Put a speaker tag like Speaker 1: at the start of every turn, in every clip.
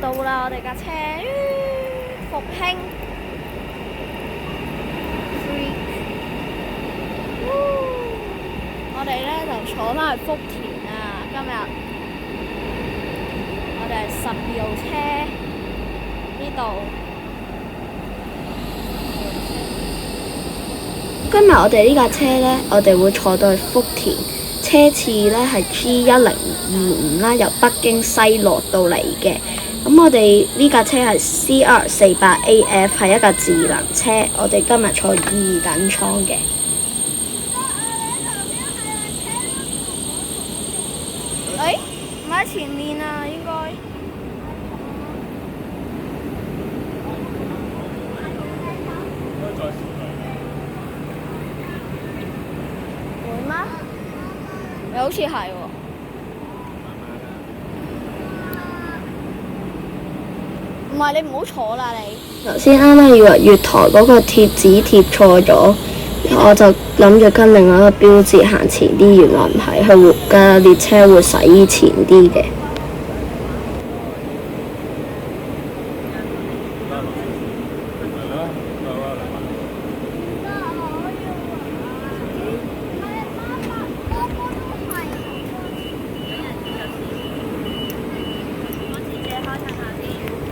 Speaker 1: 到啦，我哋架車，復興。我哋咧就坐翻去福田啊！今日我哋係12號車呢度。今日我哋呢架車咧，我哋會坐到去福田，車次咧係 G1025啦，由北京西落到嚟嘅。咁我哋呢架車係 CR48AF， 係一架智能車。我哋今日坐2等艙嘅。唔喺前面啊，應該。會咩？又好似係喎。唔係，你唔好坐啦你。頭先啱啱以為月台嗰個貼紙貼錯咗，我就諗住跟另外一個標誌行前啲，原來唔係，佢架列車會駛前啲嘅。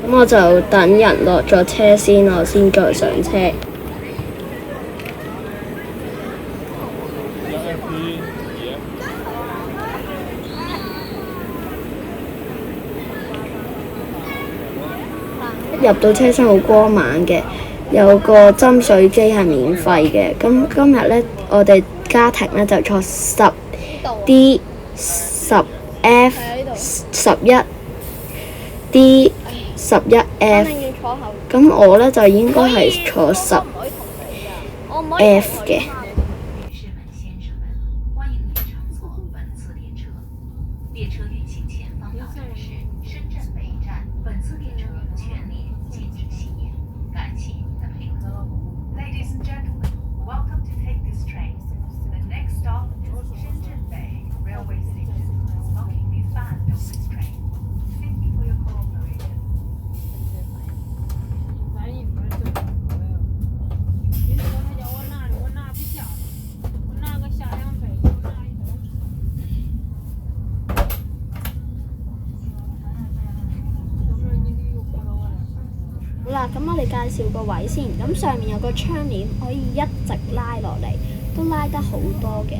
Speaker 1: 咁我就等人落咗車先，我先再上車。入到車廂好光猛嘅，有個斟水機係免費嘅。咁今日呢，我哋家庭呢就坐10D、10F、11D、11F。咁我呢就應該係坐10F 嘅。好啦，咁我哋介紹個位先。咁上面有個窗簾可以一直拉落嚟，都拉得好多嘅。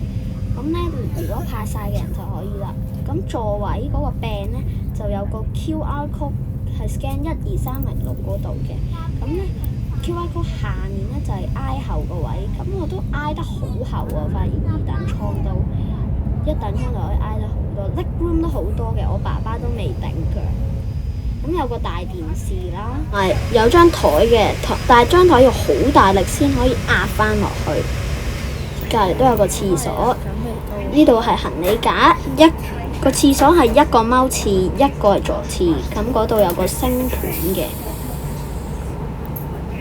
Speaker 1: 咁呢，如果派晒嘅人就可以啦。咁座位嗰個柄呢，就有個 QR code 係 scan 12306嗰度嘅。咁呢 QR code 下面呢，就係挨後個位，咁我都挨得好後啊！發現2等艙都1等艙就可以挨得好多 ，leg room 都好多嘅，我爸爸都未頂腳。咁有個大電視啦，係有張台嘅，但係張台要好大力先可以壓翻落去。隔離都有個廁所，呢度係行李架，一個廁所係一個踎廁，一個係座廁。咁嗰度有個星盤嘅，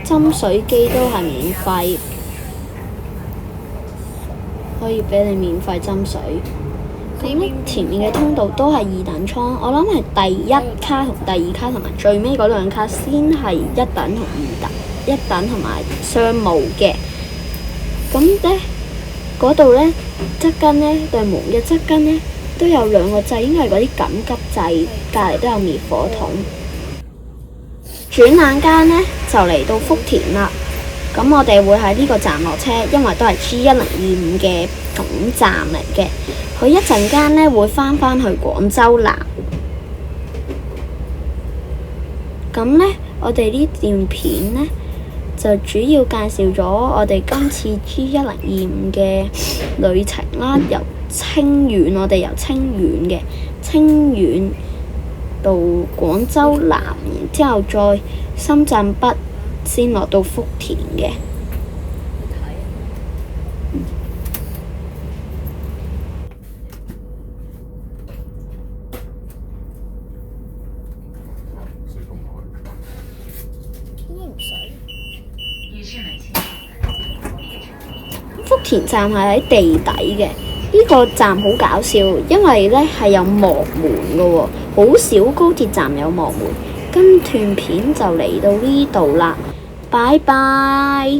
Speaker 1: 斟水機都係免費，可以俾你免費斟水。咁前面嘅通道都係2等艙，我諗係第1卡同第2卡同埋最尾嗰2卡先係1等同1等同埋商務嘅。咁呢嗰度呢側跟呢對門嘅側跟呢都有2個掣，應該係嗰啲緊急掣，隔離都有滅火筒。轉眼間呢就嚟到福田啦。咁我哋會喺呢個站落車，因為都係 G1025嘅總站嚟嘅。佢一陣間呢會返去廣州南。咁呢，我哋呢段片呢，就主要介紹咗我哋今次 G1025嘅旅程啦。由清遠，我哋由清遠到廣州南，然之後再深圳北，先落到福田嘅。福田站係喺地底嘅，呢個站好搞笑，因為呢係有幕門嘅喎，好少高鐵站有幕門。今段片就嚟到呢度啦，拜拜。